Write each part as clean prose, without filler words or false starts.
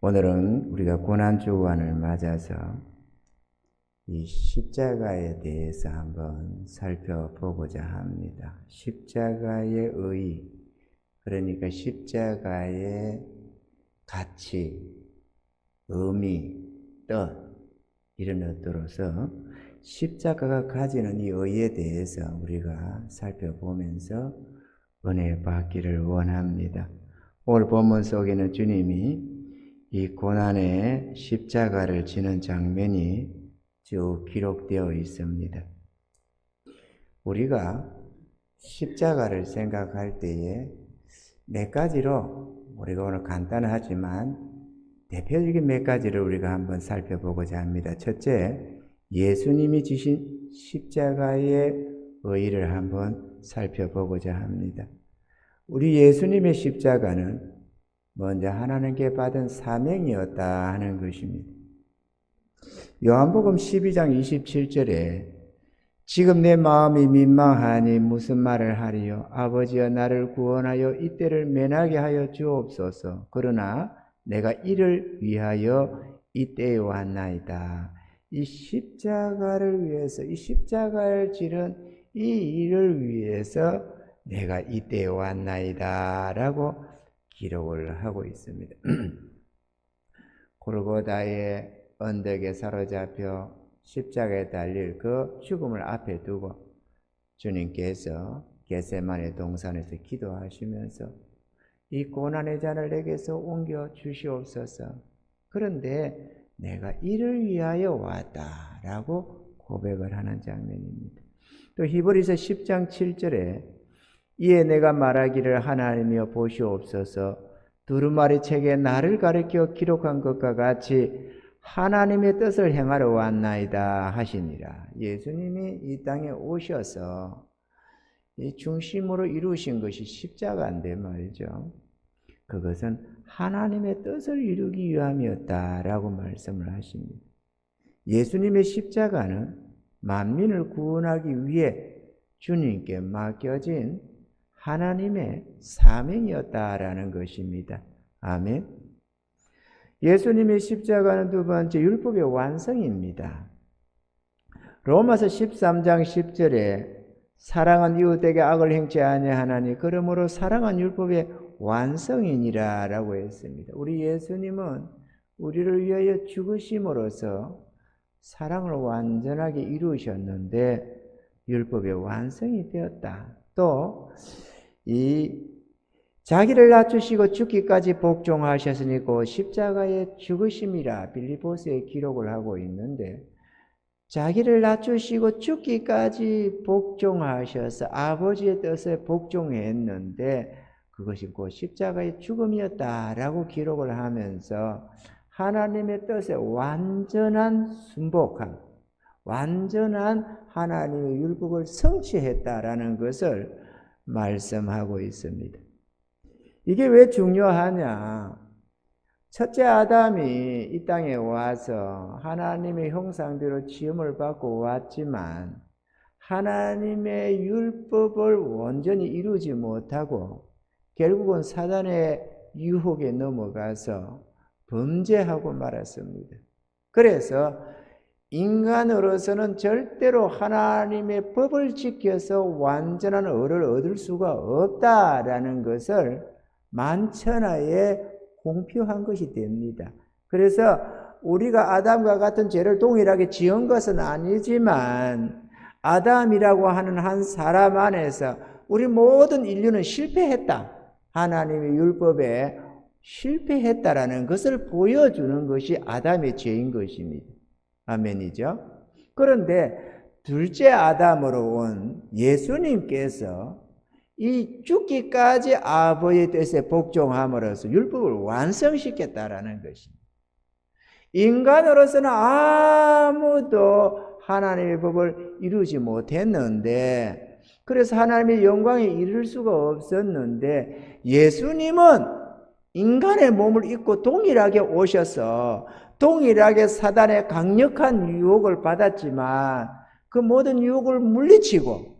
오늘은 우리가 고난주간을 맞아서 이 십자가에 대해서 한번 살펴보고자 합니다. 십자가의 의의, 그러니까 십자가의 가치, 의미, 뜻, 이런 뜻으로서 십자가가 가지는 이 의의에 대해서 우리가 살펴보면서 은혜 받기를 원합니다. 오늘 본문 속에는 주님이 이 고난의 십자가를 지는 장면이 쭉 기록되어 있습니다. 우리가 십자가를 생각할 때에 몇 가지로 우리가 오늘 간단하지만 대표적인 몇 가지를 우리가 한번 살펴보고자 합니다. 첫째, 예수님이 지신 십자가의 의의를 한번 살펴보고자 합니다. 우리 예수님의 십자가는 먼저 하나님께 받은 사명이었다 하는 것입니다. 요한복음 12장 27절에 지금 내 마음이 민망하니 무슨 말을 하리요? 아버지여 나를 구원하여 이때를 면하게 하여 주옵소서. 그러나 내가 이를 위하여 이때에 왔나이다. 이 십자가를 위해서, 이 십자가를 지른 이 일을 위해서 내가 이때에 왔나이다 라고 기록을 하고 있습니다. 골고다의 언덕에 사로잡혀 십자가에 달릴 그 죽음을 앞에 두고 주님께서 겟세마네 동산에서 기도하시면서 이 고난의 잔을 내게서 옮겨 주시옵소서. 그런데 내가 이를 위하여 왔다라고 고백을 하는 장면입니다. 또 히브리서 10장 7절에 이에 내가 말하기를 하나님이여 보시옵소서. 두루마리 책에 나를 가리켜 기록한 것과 같이 하나님의 뜻을 행하러 왔나이다 하시니라. 예수님이 이 땅에 오셔서 이 중심으로 이루신 것이 십자가인데 말이죠. 그것은 하나님의 뜻을 이루기 위함이었다라고 말씀을 하십니다. 예수님의 십자가는 만민을 구원하기 위해 주님께 맡겨진 하나님의 사명이었다라는 것입니다. 아멘. 예수님의 십자가는 두 번째 율법의 완성입니다. 로마서 13장 10절에 사랑은 이웃에게 악을 행치 아니하나니 그러므로 사랑은 율법의 완성이니라 라고 했습니다. 우리 예수님은 우리를 위하여 죽으심으로써 사랑을 완전하게 이루셨는데 율법의 완성이 되었다. 또 이 자기를 낮추시고 죽기까지 복종하셨으니 곧 십자가의 죽으심이라 빌립보서에 기록을 하고 있는데 자기를 낮추시고 죽기까지 복종하셔서 아버지의 뜻에 복종했는데 그것이 곧 십자가의 죽음이었다라고 기록을 하면서 하나님의 뜻에 완전한 순복함, 완전한 하나님의 율법을 성취했다라는 것을 말씀하고 있습니다. 이게 왜 중요하냐? 첫째 아담이 이 땅에 와서 하나님의 형상대로 지음을 받고 왔지만 하나님의 율법을 온전히 이루지 못하고 결국은 사단의 유혹에 넘어가서 범죄하고 말았습니다. 그래서 인간으로서는 절대로 하나님의 법을 지켜서 완전한 의를 얻을 수가 없다라는 것을 만천하에 공표한 것이 됩니다. 그래서 우리가 아담과 같은 죄를 동일하게 지은 것은 아니지만 아담이라고 하는 한 사람 안에서 우리 모든 인류는 실패했다. 하나님의 율법에 실패했다라는 것을 보여주는 것이 아담의 죄인 것입니다. 아멘이죠? 그런데 둘째 아담으로 온 예수님께서 이 죽기까지 아버지의 뜻에 복종함으로써 율법을 완성시켰다라는 것입니다. 인간으로서는 아무도 하나님의 법을 이루지 못했는데 그래서 하나님의 영광에 이를 수가 없었는데 예수님은 인간의 몸을 입고 동일하게 오셔서 동일하게 사단의 강력한 유혹을 받았지만 그 모든 유혹을 물리치고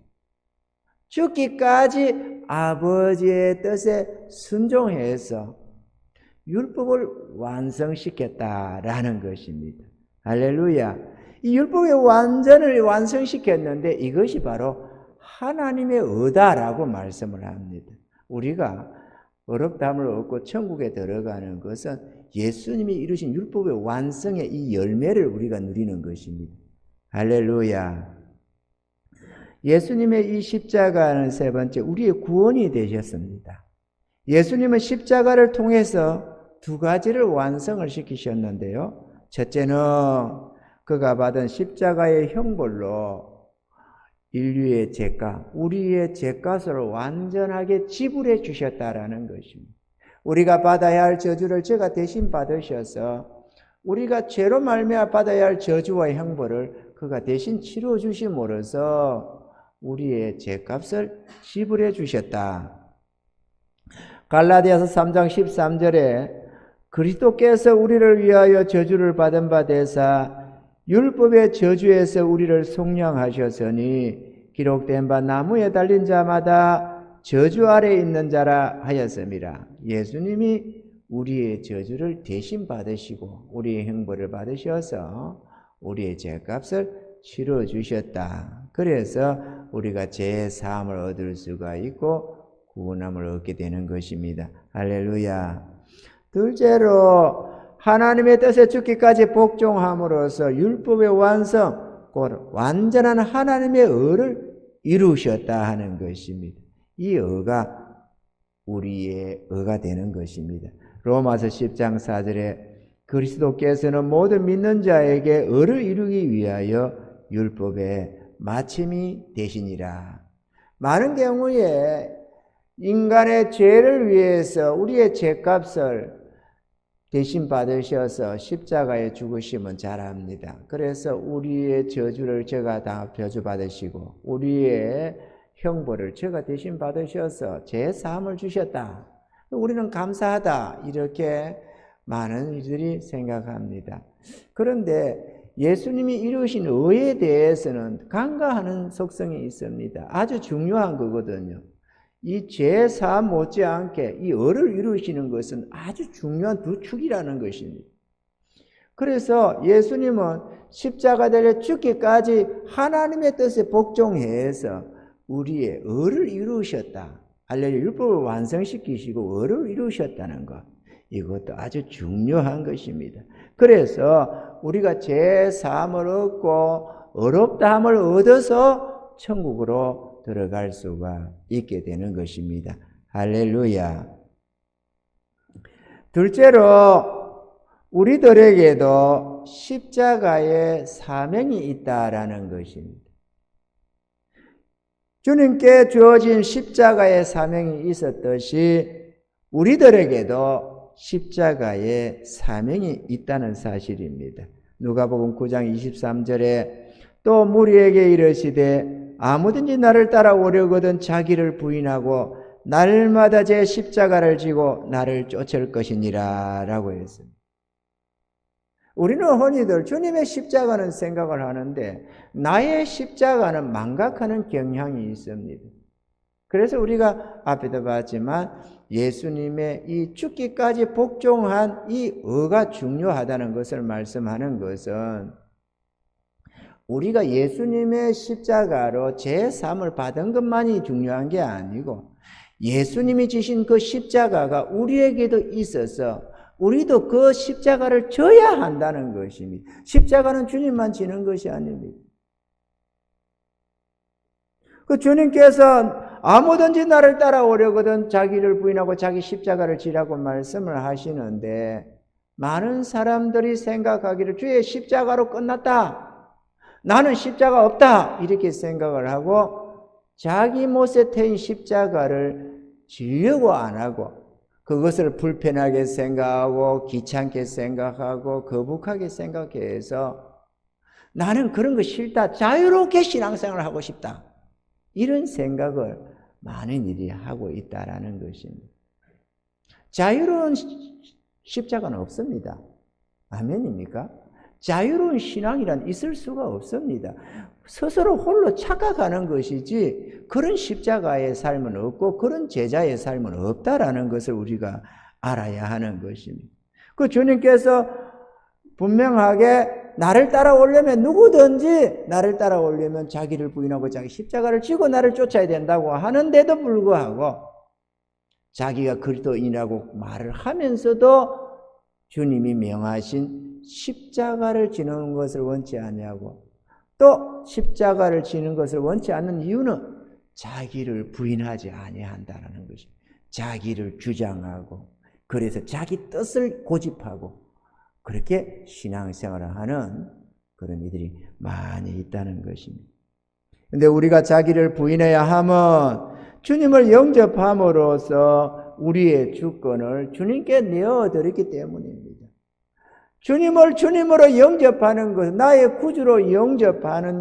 죽기까지 아버지의 뜻에 순종해서 율법을 완성시켰다라는 것입니다. 할렐루야. 이 율법의 완전을 완성시켰는데 이것이 바로 하나님의 의다라고 말씀을 합니다. 우리가 어렵다함을 얻고 천국에 들어가는 것은 예수님이 이루신 율법의 완성의 이 열매를 우리가 누리는 것입니다. 할렐루야. 예수님의 이 십자가는 세 번째, 우리의 구원이 되셨습니다. 예수님은 십자가를 통해서 두 가지를 완성을 시키셨는데요. 첫째는 그가 받은 십자가의 형벌로 인류의 죄값, 우리의 죄값을 완전하게 지불해 주셨다라는 것입니다. 우리가 받아야 할 저주를 제가 대신 받으셔서 우리가 죄로 말미암아 받아야 할 저주와 형벌을 그가 대신 치러 주심으로써 우리의 죄값을 지불해 주셨다. 갈라디아서 3장 13절에 그리스도께서 우리를 위하여 저주를 받은 바 되사 율법의 저주에서 우리를 속량하셨으니 기록된 바 나무에 달린 자마다 저주 아래 있는 자라 하였음이라. 예수님이 우리의 저주를 대신 받으시고 우리의 형벌을 받으셔서 우리의 죄값을 치러 주셨다. 그래서 우리가 죄의 사함을 얻을 수가 있고 구원함을 얻게 되는 것입니다. 할렐루야. 둘째로 하나님의 뜻에 죽기까지 복종함으로써 율법의 완성, 곧 완전한 하나님의 의를 이루셨다 하는 것입니다. 이 의가 우리의 의가 되는 것입니다. 로마서 10장 4절에 그리스도께서는 모든 믿는 자에게 의를 이루기 위하여 율법의 마침이 되시니라. 많은 경우에 인간의 죄를 위해서 우리의 죄값을 대신 받으셔서 십자가에 죽으심은 잘 압니다. 그래서 우리의 저주를 제가 다 저주받으시고 우리의 형벌을 제가 대신 받으셔서 죄 사함을 주셨다. 우리는 감사하다. 이렇게 많은 이들이 생각합니다. 그런데 예수님이 이루신 의에 대해서는 간과하는 속성이 있습니다. 아주 중요한 거거든요. 이 죄 사함 못지않게 이 의를 이루시는 것은 아주 중요한 두 축이라는 것입니다. 그래서 예수님은 십자가 달려 죽기까지 하나님의 뜻에 복종해서 우리의 의를 이루셨다. 할렐루야. 율법을 완성시키시고 의를 이루셨다는 것. 이것도 아주 중요한 것입니다. 그래서 우리가 죄 사함을 얻고 의롭다함을 얻어서 천국으로 들어갈 수가 있게 되는 것입니다. 할렐루야. 둘째로 우리들에게도 십자가의 사명이 있다라는 것입니다. 주님께 주어진 십자가의 사명이 있었듯이 우리들에게도 십자가의 사명이 있다는 사실입니다. 누가복음 9장 23절에 또 무리에게 이르시되 아무든지 나를 따라오려거든 자기를 부인하고 날마다 제 십자가를 지고 나를 쫓을 것이니라 라고 했습니다. 우리는 흔히들 주님의 십자가는 생각을 하는데 나의 십자가는 망각하는 경향이 있습니다. 그래서 우리가 앞에도 봤지만 예수님의 이 죽기까지 복종한 이 의가 중요하다는 것을 말씀하는 것은 우리가 예수님의 십자가로 제3을 받은 것만이 중요한 게 아니고 예수님이 지신 그 십자가가 우리에게도 있어서 우리도 그 십자가를 져야 한다는 것입니다. 십자가는 주님만 지는 것이 아닙니다. 그 주님께서 아무든지 나를 따라오려거든 자기를 부인하고 자기 십자가를 지라고 말씀을 하시는데 많은 사람들이 생각하기를 주의 십자가로 끝났다. 나는 십자가 없다. 이렇게 생각을 하고 자기 못에 태인 십자가를 지려고 안 하고 그것을 불편하게 생각하고 귀찮게 생각하고 거북하게 생각해서 나는 그런 거 싫다. 자유롭게 신앙생활을 하고 싶다. 이런 생각을 많은 이들이 하고 있다라는 것입니다. 자유로운 십자가는 없습니다. 아멘입니까? 자유로운 신앙이란 있을 수가 없습니다. 스스로 홀로 착각하는 것이지 그런 십자가의 삶은 없고 그런 제자의 삶은 없다라는 것을 우리가 알아야 하는 것입니다. 그 주님께서 분명하게 나를 따라오려면 누구든지 나를 따라오려면 자기를 부인하고 자기 십자가를 지고 나를 쫓아야 된다고 하는데도 불구하고 자기가 그리스도인이라고 말을 하면서도 주님이 명하신 십자가를 지는 것을 원치 아니하고 또 십자가를 지는 것을 원치 않는 이유는 자기를 부인하지 아니한다라는 것입니다. 자기를 주장하고 그래서 자기 뜻을 고집하고 그렇게 신앙생활을 하는 그런 이들이 많이 있다는 것입니다. 그런데 우리가 자기를 부인해야 하면 주님을 영접함으로써 우리의 주권을 주님께 내어드렸기 때문입니다. 주님을 주님으로 영접하는 것, 나의 구주로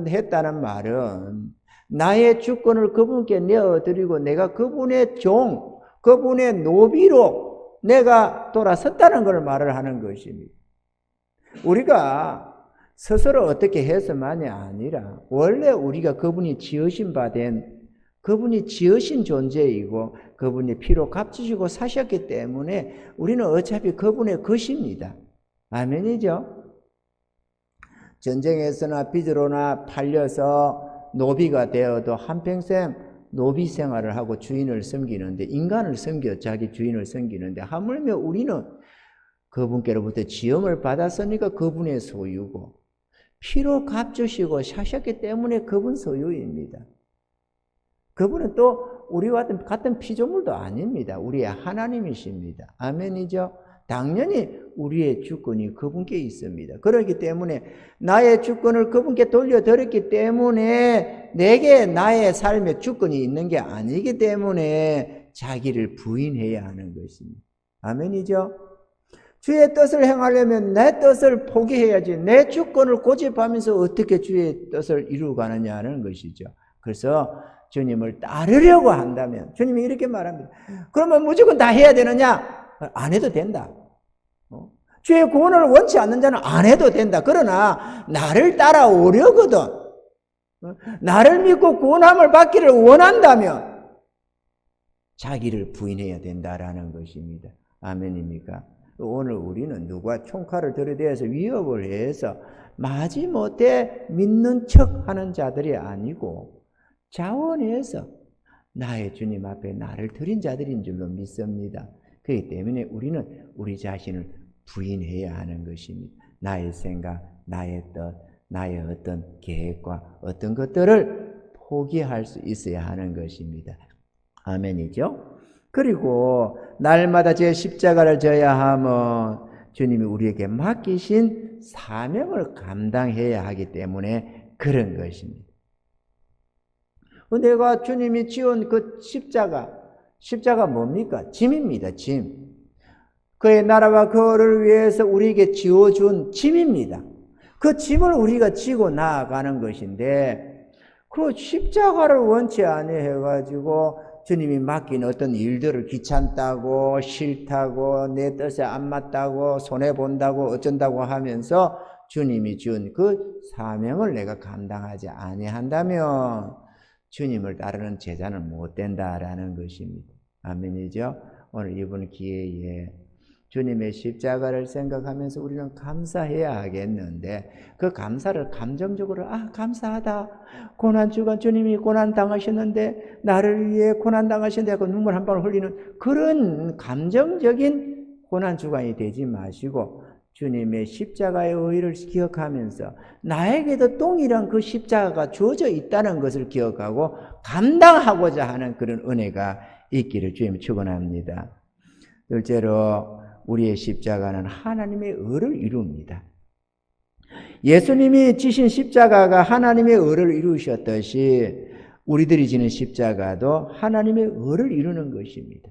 했다는 말은 나의 주권을 그분께 내어드리고 내가 그분의 종, 그분의 노비로 내가 돌아섰다는 걸 말을 하는 것입니다. 우리가 스스로 어떻게 해서만이 아니라 원래 우리가 그분이 지으신 바 된 그분이 지으신 존재이고 그분이 피로 값지시고 사셨기 때문에 우리는 어차피 그분의 것입니다. 아멘이죠? 전쟁에서나 빚으로나 팔려서 노비가 되어도 한평생 노비 생활을 하고 주인을 섬기는데 인간을 섬겨 자기 주인을 섬기는데 하물며 우리는 그분께로부터 지음을 받았으니까 그분의 소유고 피로 값주시고 사셨기 때문에 그분 소유입니다. 그분은 또 우리와 같은 피조물도 아닙니다. 우리의 하나님이십니다. 아멘이죠? 당연히 우리의 주권이 그분께 있습니다. 그렇기 때문에 나의 주권을 그분께 돌려드렸기 때문에 내게 나의 삶의 주권이 있는 게 아니기 때문에 자기를 부인해야 하는 것입니다. 아멘이죠? 주의 뜻을 행하려면 내 뜻을 포기해야지 내 주권을 고집하면서 어떻게 주의 뜻을 이루어가느냐는 것이죠. 그래서 주님을 따르려고 한다면 주님이 이렇게 말합니다. 그러면 무조건 다 해야 되느냐? 안 해도 된다. 주의 구원을 원치 않는 자는 안 해도 된다. 그러나 나를 따라오려거든 나를 믿고 구원함을 받기를 원한다면 자기를 부인해야 된다라는 것입니다. 아멘입니까? 오늘 우리는 누가 총칼을 들이대서 위협을 해서 마지못해 믿는 척하는 자들이 아니고 자원해서 나의 주님 앞에 나를 드린 자들인 줄로 믿습니다. 그렇기 때문에 우리는 우리 자신을 부인해야 하는 것입니다. 나의 생각, 나의 뜻, 나의 어떤 계획과 어떤 것들을 포기할 수 있어야 하는 것입니다. 아멘이죠? 그리고 날마다 제 십자가를 져야 하면 주님이 우리에게 맡기신 사명을 감당해야 하기 때문에 그런 것입니다. 내가 주님이 지은 그 십자가 뭡니까? 짐입니다. 짐. 그의 나라와 그를 위해서 우리에게 지어준 짐입니다. 그 짐을 우리가 지고 나아가는 것인데 그 십자가를 원치 아니해가지고 주님이 맡긴 어떤 일들을 귀찮다고 싫다고 내 뜻에 안 맞다고 손해본다고 어쩐다고 하면서 주님이 준 그 사명을 내가 감당하지 아니한다면 주님을 따르는 제자는 못 된다라는 것입니다. 아멘이죠? 오늘 이번 기회에 주님의 십자가를 생각하면서 우리는 감사해야 하겠는데 그 감사를 감정적으로 감사하다. 고난주간 주님이 고난당하셨는데 나를 위해 고난당하셨는데 하고 눈물 한 방울 흘리는 그런 감정적인 고난주간이 되지 마시고 주님의 십자가의 의의를 기억하면서 나에게도 동일한 그 십자가가 주어져 있다는 것을 기억하고 감당하고자 하는 그런 은혜가 있기를 주님 축원합니다. 둘째로 우리의 십자가는 하나님의 의를 이룹니다. 예수님이 지신 십자가가 하나님의 의를 이루셨듯이 우리들이 지는 십자가도 하나님의 의를 이루는 것입니다.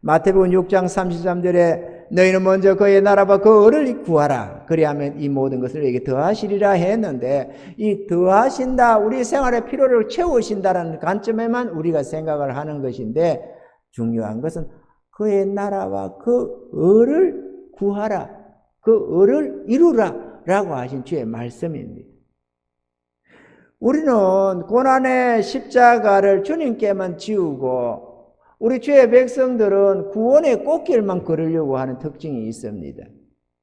마태복음 6장 33절에 너희는 먼저 그의 나라와 그 의를 구하라. 그리하면 이 모든 것을 너에게 더하시리라 했는데 이 더하신다, 우리 생활의 필요를 채우신다라는 관점에만 우리가 생각을 하는 것인데 중요한 것은 그의 나라와 그 의를 구하라. 그 의를 이루라 라고 하신 주의 말씀입니다. 우리는 고난의 십자가를 주님께만 지우고 우리 주의 백성들은 구원의 꽃길만 걸으려고 하는 특징이 있습니다.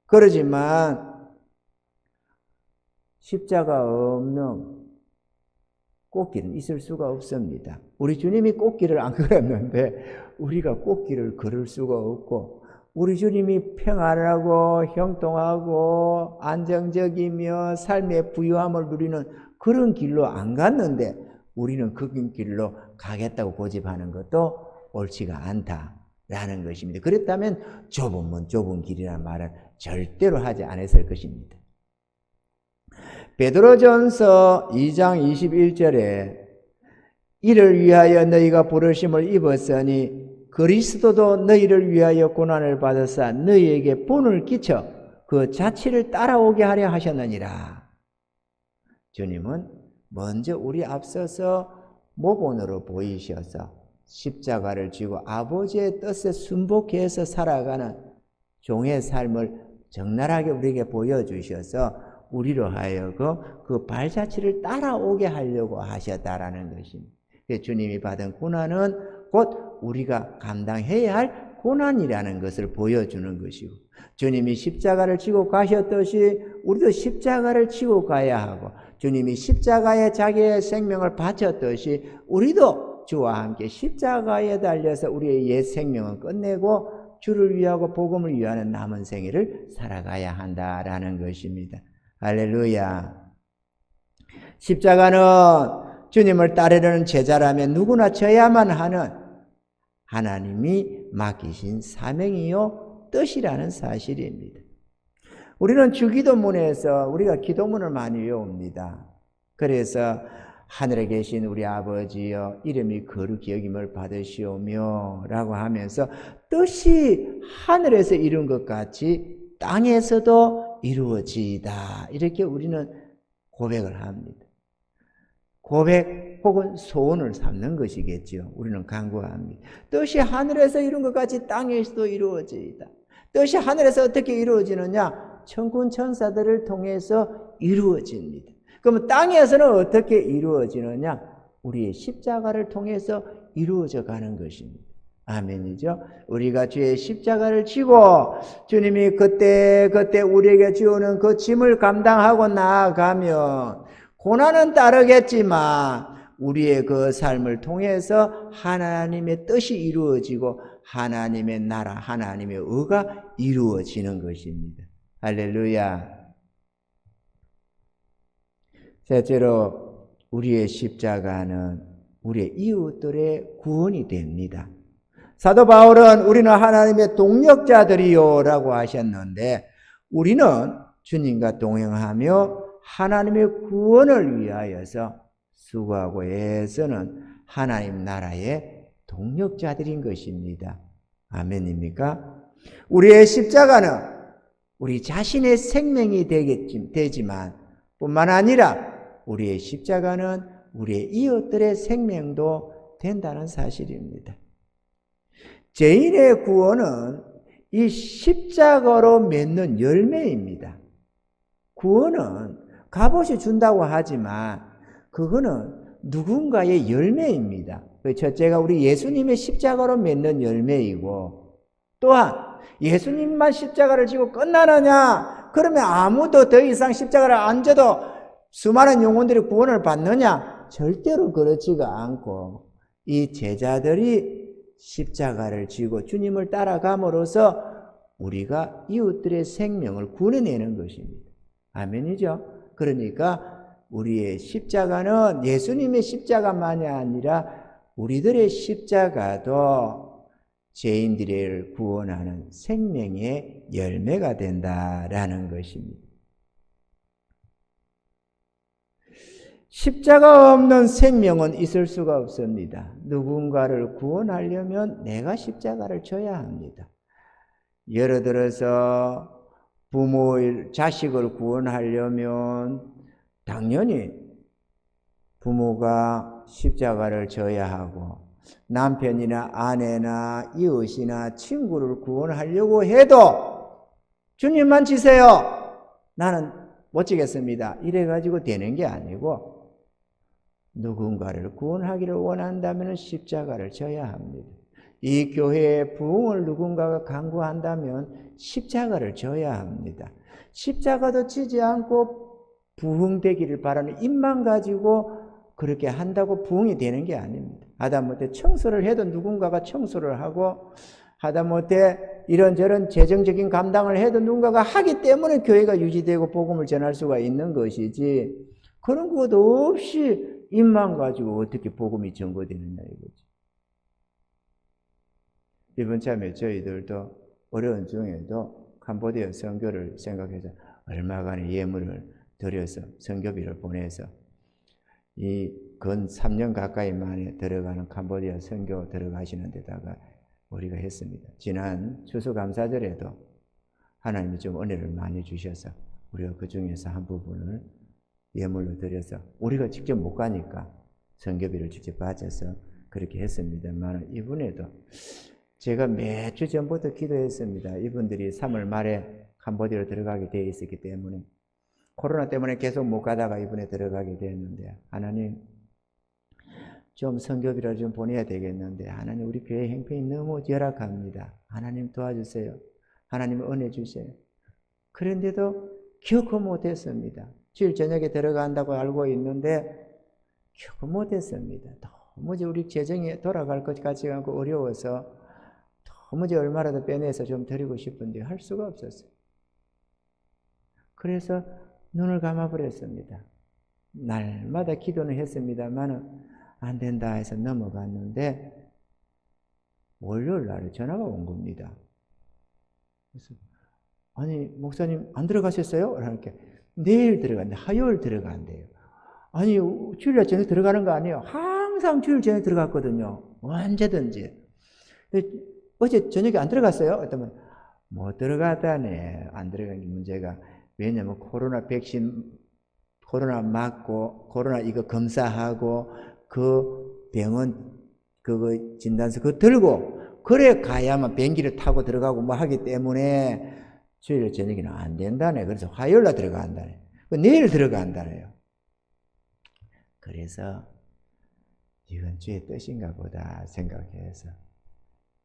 그러지만 십자가 없는 꽃길은 있을 수가 없습니다. 우리 주님이 꽃길을 안 걸었는데 우리가 꽃길을 걸을 수가 없고, 우리 주님이 평안하고 형통하고 안정적이며 삶의 부유함을 누리는 그런 길로 안 갔는데 우리는 그 길로 가겠다고 고집하는 것도 옳지가 않다라는 것입니다. 그렇다면 좁으면 좁은 길이라는 말은 절대로 하지 않았을 것입니다. 베드로전서 2장 21절에 이를 위하여 너희가 부르심을 입었으니 그리스도도 너희를 위하여 고난을 받으사 너희에게 본을 끼쳐 그 자취를 따라오게 하려 하셨느니라. 주님은 먼저 우리 앞서서 모본으로 보이셔서 십자가를 지고 아버지의 뜻에 순복해서 살아가는 종의 삶을 적나라하게 우리에게 보여주셔서 우리로 하여금 그 발자취를 따라오게 하려고 하셨다라는 것입니다. 주님이 받은 고난은 곧 우리가 감당해야 할 고난이라는 것을 보여주는 것이고, 주님이 십자가를 지고 가셨듯이 우리도 십자가를 지고 가야 하고, 주님이 십자가에 자기의 생명을 바쳤듯이 우리도 주와 함께 십자가에 달려서 우리의 옛 생명을 끝내고 주를 위하고 복음을 위하는 남은 생애를 살아가야 한다라는 것입니다. 할렐루야. 십자가는 주님을 따르려는 제자라면 누구나 져야만 하는 하나님이 맡기신 사명이요 뜻이라는 사실입니다. 우리는 주기도문에서 우리가 기도문을 많이 외웁니다. 그래서 하늘에 계신 우리 아버지여 이름이 거룩히 여김을 받으시오며 라고 하면서 뜻이 하늘에서 이룬 것 같이 땅에서도 이루어지이다, 이렇게 우리는 고백을 합니다. 고백 혹은 소원을 삼는 것이겠죠. 우리는 간구합니다. 뜻이 하늘에서 이룬 것 같이 땅에서도 이루어지이다. 뜻이 하늘에서 어떻게 이루어지느냐? 천군 천사들을 통해서 이루어집니다. 그러면 땅에서는 어떻게 이루어지느냐? 우리의 십자가를 통해서 이루어져 가는 것입니다. 아멘이죠. 우리가 주의 십자가를 지고 주님이 그때 우리에게 주오는 그 짐을 감당하고 나아가면 고난은 따르겠지만 우리의 그 삶을 통해서 하나님의 뜻이 이루어지고 하나님의 나라, 하나님의 의가 이루어지는 것입니다. 할렐루야. 셋째로 우리의 십자가는 우리의 이웃들의 구원이 됩니다. 사도 바울은 우리는 하나님의 동역자들이요 라고 하셨는데, 우리는 주님과 동행하며 하나님의 구원을 위하여서 수고하고 애쓰는 하나님 나라의 동역자들인 것입니다. 아멘입니까? 우리의 십자가는 우리 자신의 생명이 되지만 뿐만 아니라 우리의 십자가는 우리의 이웃들의 생명도 된다는 사실입니다. 죄인의 구원은 이 십자가로 맺는 열매입니다. 구원은 값없이 준다고 하지만 그거는 누군가의 열매입니다. 첫째가 우리 예수님의 십자가로 맺는 열매이고, 또한 예수님만 십자가를 지고 끝나느냐? 그러면 아무도 더 이상 십자가를 안 져도 수많은 영혼들이 구원을 받느냐? 절대로 그렇지가 않고 이 제자들이 십자가를 지고 주님을 따라감으로써 우리가 이웃들의 생명을 구원해내는 것입니다. 아멘이죠? 그러니까 우리의 십자가는 예수님의 십자가만이 아니라 우리들의 십자가도 죄인들을 구원하는 생명의 열매가 된다라는 것입니다. 십자가 없는 생명은 있을 수가 없습니다. 누군가를 구원하려면 내가 십자가를 져야 합니다. 예를 들어서 자식을 구원하려면 당연히 부모가 십자가를 져야 하고, 남편이나 아내나 이웃이나 친구를 구원하려고 해도 주님만 지세요, 나는 못 지겠습니다, 이래가지고 되는 게 아니고, 누군가를 구원하기를 원한다면 십자가를 져야 합니다. 이 교회의 부흥을 누군가가 강구한다면 십자가를 져야 합니다. 십자가도 지지 않고 부흥되기를 바라는 입만 가지고 그렇게 한다고 부흥이 되는 게 아닙니다. 하다못해 청소를 해도 누군가가 청소를 하고, 하다못해 이런저런 재정적인 감당을 해도 누군가가 하기 때문에 교회가 유지되고 복음을 전할 수가 있는 것이지, 그런 것도 없이 입만 가지고 어떻게 복음이 전거되느냐 이거지. 이번 참에 저희들도 어려운 중에도 캄보디아 선교를 생각해서 얼마간의 예물을 들여서 선교비를 보내서 이 근 3년 가까이 만에 들어가는 캄보디아 선교 들어가시는 데다가 우리가 했습니다. 지난 추수감사절에도 하나님이 좀 은혜를 많이 주셔서 우리가 그 중에서 한 부분을 예물로 드려서, 우리가 직접 못 가니까 선교비를 직접 바쳐서 그렇게 했습니다만, 이번에도 제가 몇 주 전부터 기도했습니다. 이분들이 3월 말에 캄보디아로 들어가게 되어 있었기 때문에, 코로나 때문에 계속 못 가다가 이번에 들어가게 되었는데, 하나님 좀 선교비를 좀 보내야 되겠는데, 하나님 우리 교회 형편이 너무 열악합니다. 하나님 도와주세요. 하나님 은혜 주세요. 그런데도 결코 못했습니다. 주일 저녁에 들어간다고 알고 있는데 결코 못했습니다. 도무지 우리 재정이 돌아갈 것 같지 않고 어려워서 도무지 얼마라도 빼내서 좀 드리고 싶은데 할 수가 없었어요. 그래서 눈을 감아버렸습니다. 날마다 기도는 했습니다만 안 된다 해서 넘어갔는데, 월요일 날에 전화가 온 겁니다. 그래서 아니 목사님 안 들어가셨어요? 그러니까 내일 들어간대. 화요일 들어간대요. 아니 주일날 전에 들어가는 거 아니에요? 항상 주일 전에 들어갔거든요. 언제든지. 어제 저녁에 안 들어갔어요? 그랬더니 못 들어갔다네. 안 들어간 게 문제가, 왜냐면 코로나 백신, 코로나 맞고 코로나 이거 검사하고 그 병원 그거 진단서 그거 들고 그래 가야만 비행기를 타고 들어가고 뭐 하기 때문에 주일 저녁에는 안 된다네. 그래서 화요일날 들어간다네. 내일 들어간다네요. 그래서 이건 주의 뜻인가 보다 생각해서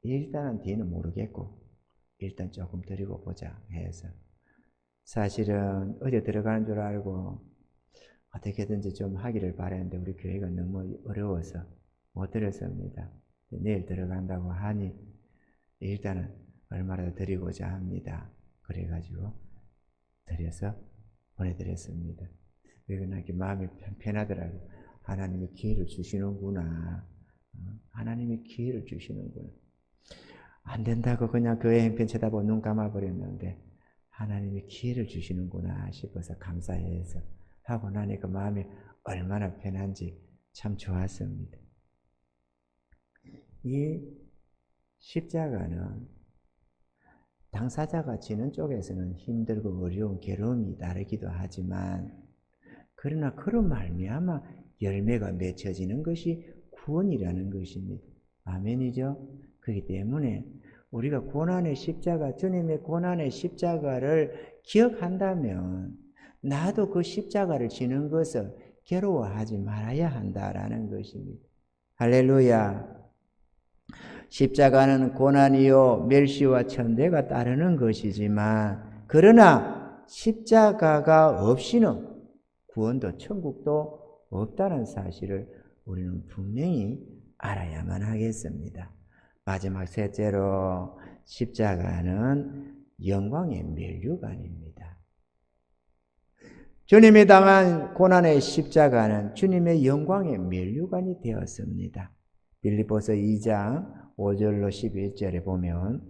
일단은 뒤는 모르겠고 일단 조금 드리고 보자 해서, 사실은 어제 들어가는 줄 알고 어떻게든지 좀 하기를 바랬는데 우리 교회가 너무 어려워서 못 드렸습니다. 내일 들어간다고 하니 일단은 얼마라도 드리고자 합니다. 그래가지고 드려서 보내드렸습니다. 그러니까 이렇게 마음이 편하더라고요. 하나님이 기회를 주시는구나. 하나님이 기회를 주시는구나. 안 된다고 그냥 교회 형편 쳐다보고 눈 감아버렸는데 하나님이 기회를 주시는구나 싶어서 감사해서 하고 나니까 마음이 얼마나 편한지 참 좋았습니다. 이 십자가는 당사자가 지는 쪽에서는 힘들고 어려운 괴로움이 따르기도 하지만, 그러나 그런 말미암아 열매가 맺혀지는 것이 구원이라는 것입니다. 아멘이죠? 그렇기 때문에 우리가 고난의 십자가, 주님의 고난의 십자가를 기억한다면 나도 그 십자가를 지는 것을 괴로워하지 말아야 한다라는 것입니다. 할렐루야. 십자가는 고난이요 멸시와 천대가 따르는 것이지만, 그러나 십자가가 없이는 구원도 천국도 없다는 사실을 우리는 분명히 알아야만 하겠습니다. 마지막 셋째로, 십자가는 영광의 면류관입니다. 주님이 당한 고난의 십자가는 주님의 영광의 면류관이 되었습니다. 빌립보서 2장 5절로 11절에 보면,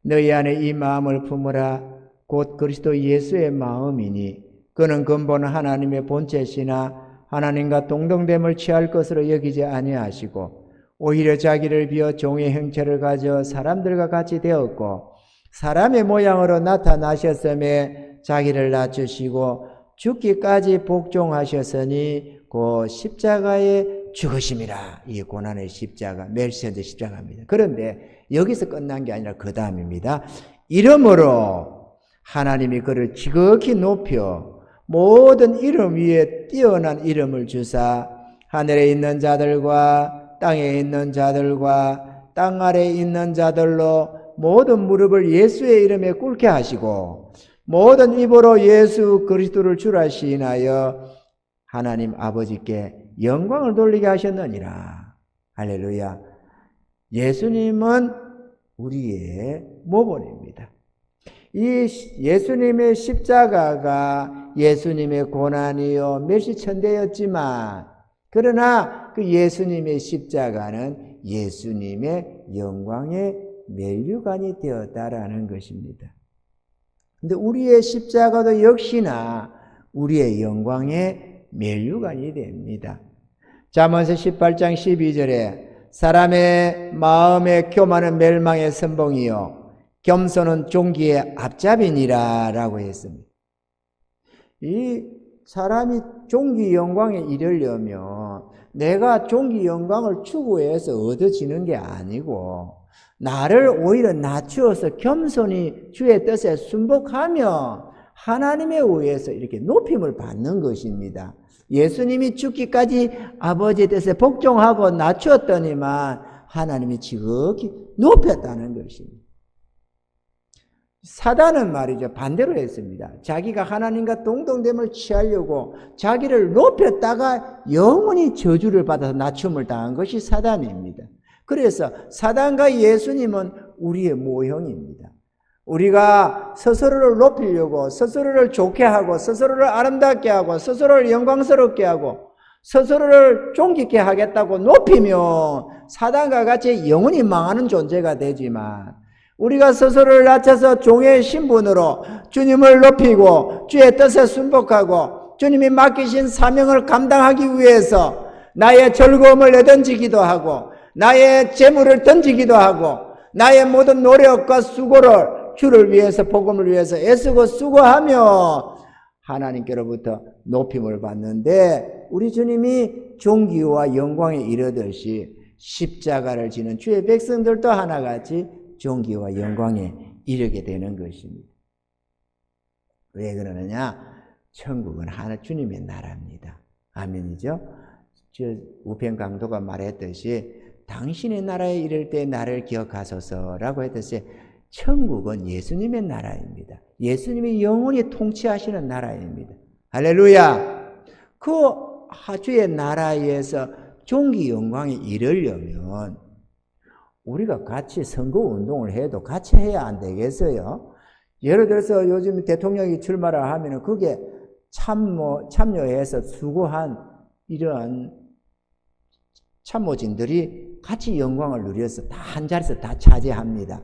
너희 안에 이 마음을 품으라. 곧 그리스도 예수의 마음이니 그는 근본 하나님의 본체시나 하나님과 동등됨을 취할 것으로 여기지 아니하시고 오히려 자기를 비어 종의 형체를 가져 사람들과 같이 되었고 사람의 모양으로 나타나셨음에 자기를 낮추시고 죽기까지 복종하셨으니 그 십자가에 죽으심이라. 이게 고난의 십자가, 멜시아의 십자가입니다. 그런데 여기서 끝난 게 아니라 그 다음입니다. 이름으로 하나님이 그를 지극히 높여 모든 이름 위에 뛰어난 이름을 주사 하늘에 있는 자들과 땅에 있는 자들과 땅 아래 있는 자들로 모든 무릎을 예수의 이름에 꿇게 하시고 모든 입으로 예수 그리스도를 주라 시인하여 하나님 아버지께 영광을 돌리게 하셨느니라. 할렐루야. 예수님은 우리의 모본입니다. 이 예수님의 십자가가 예수님의 고난이요 멸시천대였지만 그러나 그 예수님의 십자가는 예수님의 영광의 면류관이 되었다라는 것입니다. 근데 우리의 십자가도 역시나 우리의 영광의 면류관이 됩니다. 잠언서 18장 12절에 사람의 마음에 교만은 멸망의 선봉이요 겸손은 종기의 앞잡이니라 라고 했습니다. 이 사람이 종기 영광에 이르려면 내가 종기 영광을 추구해서 얻어지는 게 아니고 나를 오히려 낮추어서 겸손히 주의 뜻에 순복하며 하나님에 의해서 이렇게 높임을 받는 것입니다. 예수님이 죽기까지 아버지의 뜻에 복종하고 낮추었더니만 하나님이 지극히 높였다는 것입니다. 사단은 말이죠, 반대로 했습니다. 자기가 하나님과 동등됨을 취하려고 자기를 높였다가 영원히 저주를 받아서 낮춤을 당한 것이 사단입니다. 그래서 사단과 예수님은 우리의 모형입니다. 우리가 스스로를 높이려고 스스로를 좋게 하고 스스로를 아름답게 하고 스스로를 영광스럽게 하고 스스로를 존귀케 하겠다고 높이면 사단과 같이 영원히 망하는 존재가 되지만 우리가 스스로를 낮춰서 종의 신분으로 주님을 높이고 주의 뜻에 순복하고 주님이 맡기신 사명을 감당하기 위해서 나의 즐거움을 내던지기도 하고 나의 재물을 던지기도 하고 나의 모든 노력과 수고를 주를 위해서 복음을 위해서 애쓰고 수고하며 하나님께로부터 높임을 받는데 우리 주님이 존귀와 영광에 이르듯이 십자가를 지는 주의 백성들도 하나같이 존귀와 영광에 이르게 되는 것입니다. 왜 그러느냐? 천국은 하나 주님의 나라입니다. 아멘이죠? 우편 강도가 말했듯이 당신의 나라에 이를 때 나를 기억하소서라고 했듯이 천국은 예수님의 나라입니다. 예수님이 영원히 통치하시는 나라입니다. 할렐루야! 그 주의 나라에서 존귀 영광에 이르려면 우리가 같이 선거운동을 해도 같이 해야 안 되겠어요? 예를 들어서 요즘 대통령이 출마를 하면 그게 참여해서 수고한 이러한 참모진들이 같이 영광을 누려서 다 한 자리에서 다 차지합니다.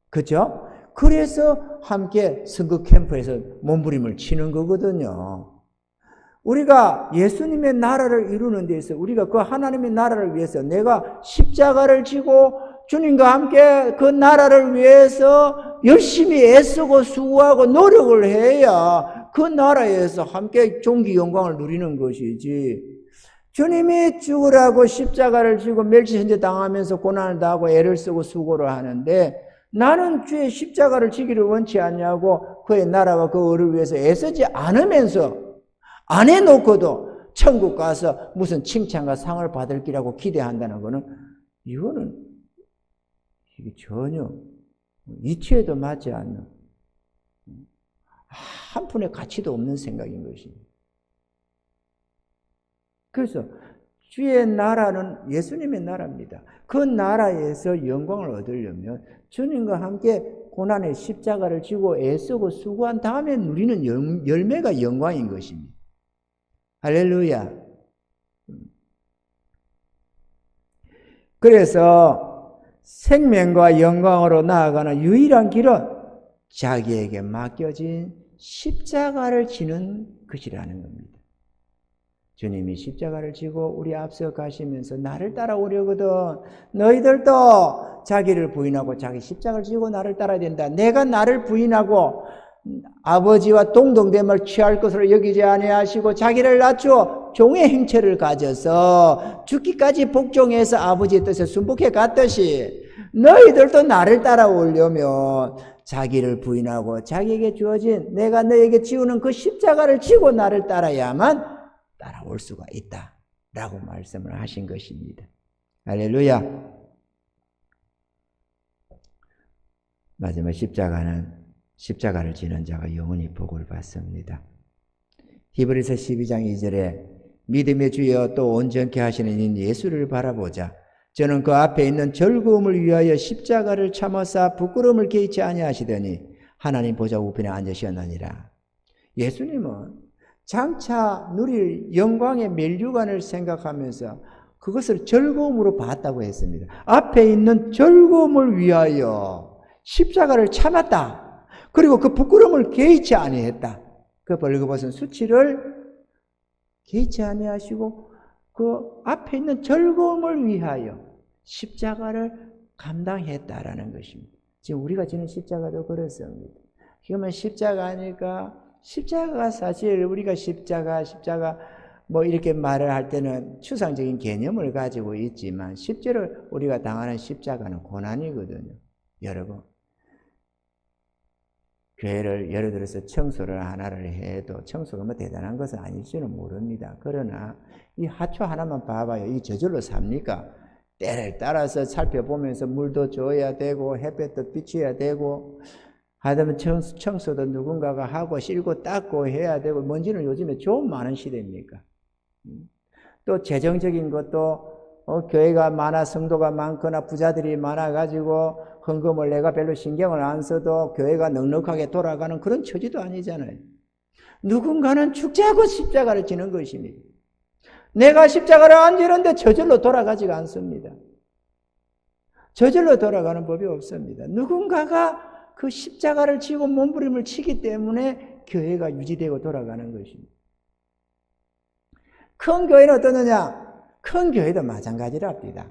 그죠? 그래서 함께 선거 캠프에서 몸부림을 치는 거거든요. 우리가 예수님의 나라를 이루는 데 있어서 우리가 그 하나님의 나라를 위해서 내가 십자가를 지고 주님과 함께 그 나라를 위해서 열심히 애쓰고 수고하고 노력을 해야 그 나라에서 함께 존귀 영광을 누리는 것이지. 주님이 죽으라고 십자가를 지고 멸시현재 당하면서 고난을 당하고 애를 쓰고 수고를 하는데 나는 주의 십자가를 지기를 원치 않냐고 그의 나라와 그 의를 위해서 애쓰지 않으면서 안 해놓고도 천국 가서 무슨 칭찬과 상을 받을 기라고 기대한다는 것은 이거는 이게 전혀 이치에도 맞지 않는 한 푼의 가치도 없는 생각인 것입니다. 그래서 주의 나라는 예수님의 나라입니다. 그 나라에서 영광을 얻으려면 주님과 함께 고난의 십자가를 지고 애쓰고 수고한 다음에 누리는 열매가 영광인 것입니다. 할렐루야. 그래서 생명과 영광으로 나아가는 유일한 길은 자기에게 맡겨진 십자가를 지는 것이라는 겁니다. 주님이 십자가를 지고 우리 앞서 가시면서 나를 따라오려거든 너희들도 자기를 부인하고 자기 십자가를 지고 나를 따라야 된다. 내가 나를 부인하고 아버지와 동등됨을 취할 것으로 여기지 아니하시고 자기를 낮추어 종의 행체를 가져서 죽기까지 복종해서 아버지의 뜻에 순복해 갔듯이 너희들도 나를 따라오려면 자기를 부인하고 자기에게 주어진 내가 너에게 지우는 그 십자가를 지고 나를 따라야만 따라올 수가 있다 라고 말씀을 하신 것입니다. 할렐루야. 마지막 십자가를 지는 자가 영원히 복을 받습니다. 히브리서 12장 2절에 믿음의 주여 또 온전케 하시는 인 예수를 바라보자. 저는 그 앞에 있는 즐거움을 위하여 십자가를 참으사 부끄러움을 개의치 아니하시더니 하나님 보좌 우편에 앉으셨느니라. 예수님은 장차 누릴 영광의 면류관을 생각하면서 그것을 즐거움으로 봤다고 했습니다. 앞에 있는 즐거움을 위하여 십자가를 참았다. 그리고 그 부끄러움을 개의치 아니했다. 그 벌거벗은 수치를 개의치 아니하시고 그 앞에 있는 즐거움을 위하여 십자가를 감당했다라는 것입니다. 지금 우리가 지는 십자가도 그렇습니다. 그러면 십자가가 사실 우리가 십자가 뭐 이렇게 말을 할 때는 추상적인 개념을 가지고 있지만 실제로 우리가 당하는 십자가는 고난이거든요. 여러분, 교회를 예를 들어서 청소를 하나를 해도 청소가 뭐 대단한 것은 아닐지는 모릅니다. 그러나 이 하초 하나만 봐봐요. 이 저절로 삽니까? 때를 따라서 살펴보면서 물도 줘야 되고 햇볕도 비춰야 되고 하다면 청소도 누군가가 하고 씻고 닦고 해야 되고 먼지는 요즘에 좀 많은 시대입니까? 또 재정적인 것도 교회가 많아 성도가 많거나 부자들이 많아가지고 헌금을 내가 별로 신경을 안 써도 교회가 넉넉하게 돌아가는 그런 처지도 아니잖아요. 누군가는 축제하고 십자가를 지는 것입니다. 내가 십자가를 안 지는데 저절로 돌아가지가 않습니다. 저절로 돌아가는 법이 없습니다. 누군가가 그 십자가를 지고 몸부림을 치기 때문에 교회가 유지되고 돌아가는 것입니다. 큰 교회는 어떠느냐? 큰 교회도 마찬가지랍니다.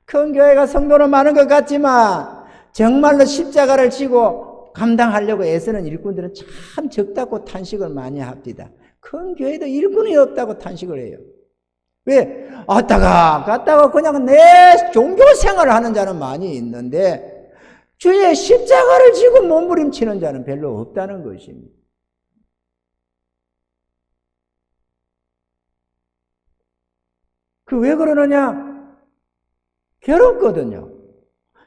큰 교회가 성도는 많은 것 같지만 정말로 십자가를 지고 감당하려고 애쓰는 일꾼들은 참 적다고 탄식을 많이 합니다. 큰 교회도 일꾼이 없다고 탄식을 해요. 왜? 왔다가 갔다가 그냥 내 종교 생활을 하는 자는 많이 있는데 주의 십자가를 지고 몸부림치는 자는 별로 없다는 것입니다. 그 왜 그러느냐? 괴롭거든요.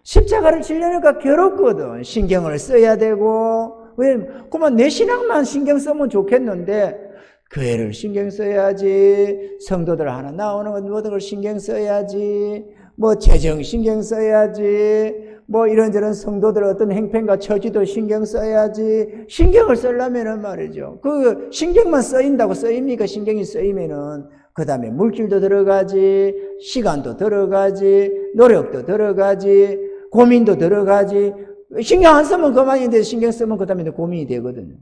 십자가를 지려니까 괴롭거든. 신경을 써야 되고 왜? 그만 내 신앙만 신경 쓰면 좋겠는데 교회를 신경 써야지, 성도들 하나 나오는 것 모든 걸 신경 써야지, 뭐 재정 신경 써야지, 뭐 이런저런 성도들 어떤 행편과 처지도 신경 써야지. 신경을 쓰려면은 말이죠. 그 신경만 쓰입니까? 신경이 쓰이면은 그 다음에 물질도 들어가지, 시간도 들어가지, 노력도 들어가지, 고민도 들어가지. 신경 안 쓰면 그만인데 신경 쓰면 그 다음에 고민이 되거든요.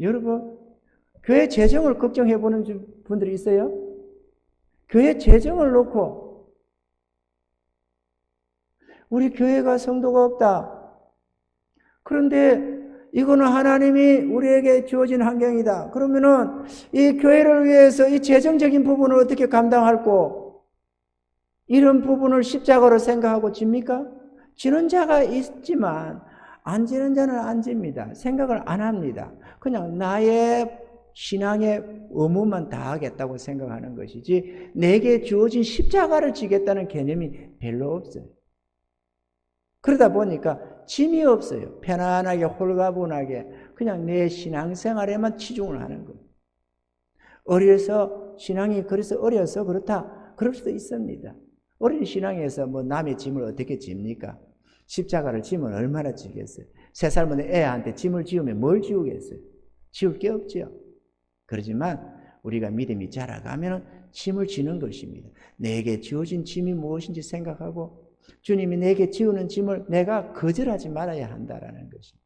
여러분, 교회 재정을 걱정해 보는 분들이 있어요? 교회 재정을 놓고 우리 교회가 성도가 없다. 그런데 이거는 하나님이 우리에게 주어진 환경이다. 그러면은 이 교회를 위해서 이 재정적인 부분을 어떻게 감당할고 이런 부분을 십자가로 생각하고 집니까? 지는 자가 있지만 안 지는 자는 안 집니다. 생각을 안 합니다. 그냥 나의 신앙의 의무만 다하겠다고 생각하는 것이지 내게 주어진 십자가를 지겠다는 개념이 별로 없어요. 그러다 보니까 짐이 없어요. 편안하게 홀가분하게 그냥 내 신앙생활에만 치중을 하는 거예요. 신앙이 그래서 어려서 그렇다. 그럴 수도 있습니다. 어린 신앙에서 뭐 남의 짐을 어떻게 집니까? 십자가를 지면 얼마나 지겠어요? 3살 먹는 애한테 짐을 지우면 뭘 지우겠어요? 지울 게 없죠. 그렇지만 우리가 믿음이 자라가면 짐을 지는 것입니다. 내게 지어진 짐이 무엇인지 생각하고 주님이 내게 지우는 짐을 내가 거절하지 말아야 한다라는 것입니다.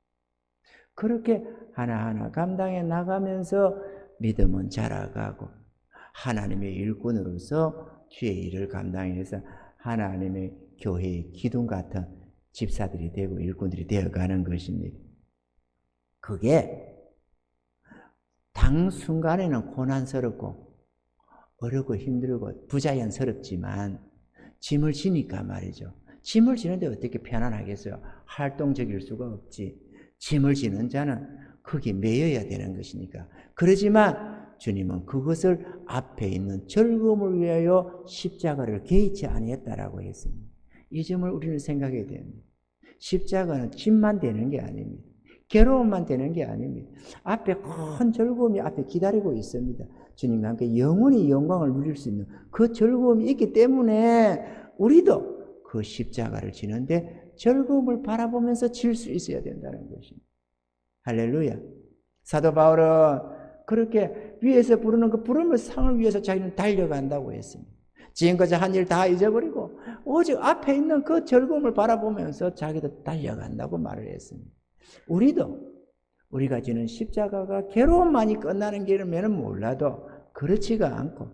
그렇게 하나하나 감당해 나가면서 믿음은 자라가고 하나님의 일꾼으로서 주의 일을 감당해서 하나님의 교회의 기둥 같은 집사들이 되고 일꾼들이 되어가는 것입니다. 그게 당 순간에는 고난스럽고 어렵고 힘들고 부자연스럽지만 짐을 지니까 말이죠. 짐을 지는데 어떻게 편안하겠어요? 활동적일 수가 없지. 짐을 지는 자는 거기에 매여야 되는 것이니까. 그러지만 주님은 그것을 앞에 있는 즐거움을 위하여 십자가를 개의치 아니했다라고 했습니다. 이 점을 우리는 생각해야 됩니다. 십자가는 짐만 되는 게 아닙니다. 괴로움만 되는 게 아닙니다. 앞에 큰 즐거움이 앞에 기다리고 있습니다. 주님과 함께 영원히 영광을 누릴 수 있는 그 즐거움이 있기 때문에 우리도 그 십자가를 지는데 즐거움을 바라보면서 질 수 있어야 된다는 것입니다. 할렐루야. 사도 바울은 그렇게 위에서 부르는 그 부름의 상을 위해서 자기는 달려간다고 했습니다. 지금까지 한 일 다 잊어버리고 오직 앞에 있는 그 즐거움을 바라보면서 자기도 달려간다고 말을 했습니다. 우리가 지는 십자가가 괴로움만이 끝나는 길이면 몰라도 그렇지가 않고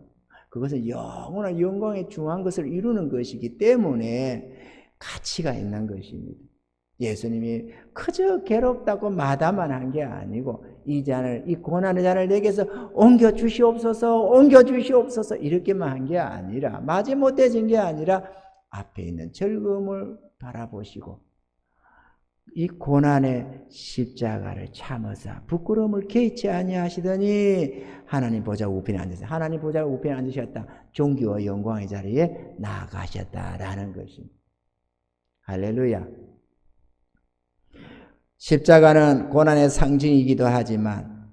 그것은 영원한 영광에 중요한 것을 이루는 것이기 때문에 가치가 있는 것입니다. 예수님이 그저 괴롭다고 마다만 한 게 아니고 이 고난의 잔을 내게서 옮겨 주시옵소서 이렇게만 한 게 아니라 마지못해진 게 아니라 앞에 있는 즐거움을 바라보시고 이 고난의 십자가를 참으사 부끄러움을 개의치 아니하시더니 하나님 보좌 우편에 앉으셨다. 하나님 보좌 우편에 앉으셨다. 존귀와 영광의 자리에 나아가셨다라는 것입니다. 할렐루야. 십자가는 고난의 상징이기도 하지만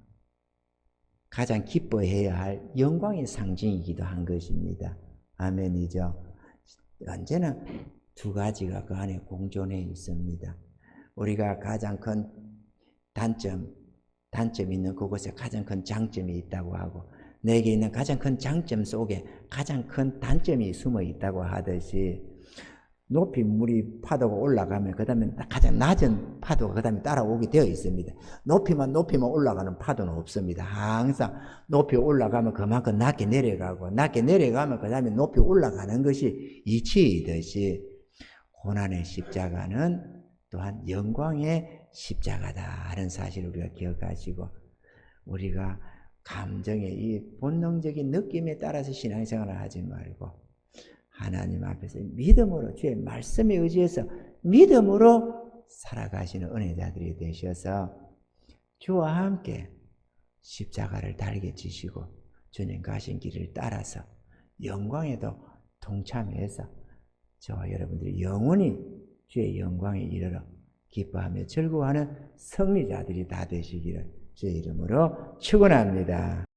가장 기뻐해야 할 영광의 상징이기도 한 것입니다. 아멘이죠. 언제나 두 가지가 그 안에 공존해 있습니다. 우리가 가장 큰 단점이 있는 그곳에 가장 큰 장점이 있다고 하고 내게 있는 가장 큰 장점 속에 가장 큰 단점이 숨어 있다고 하듯이 높이 물이 파도가 올라가면 그 다음에 가장 낮은 파도가 그 다음에 따라오게 되어 있습니다. 높이만 올라가는 파도는 없습니다. 항상 높이 올라가면 그만큼 낮게 내려가고 낮게 내려가면 그 다음에 높이 올라가는 것이 이치이듯이 고난의 십자가는 또한 영광의 십자가다 하는 사실을 우리가 기억하시고 우리가 감정의 이 본능적인 느낌에 따라서 신앙생활을 하지 말고 하나님 앞에서 믿음으로 주의 말씀에 의지해서 믿음으로 살아가시는 은혜자들이 되셔서 주와 함께 십자가를 달게 지시고 주님 가신 길을 따라서 영광에도 동참해서 저와 여러분들이 영원히 주의 영광에 이르러 기뻐하며 즐거워하는 승리자들이 다 되시기를 주의 이름으로 축원합니다.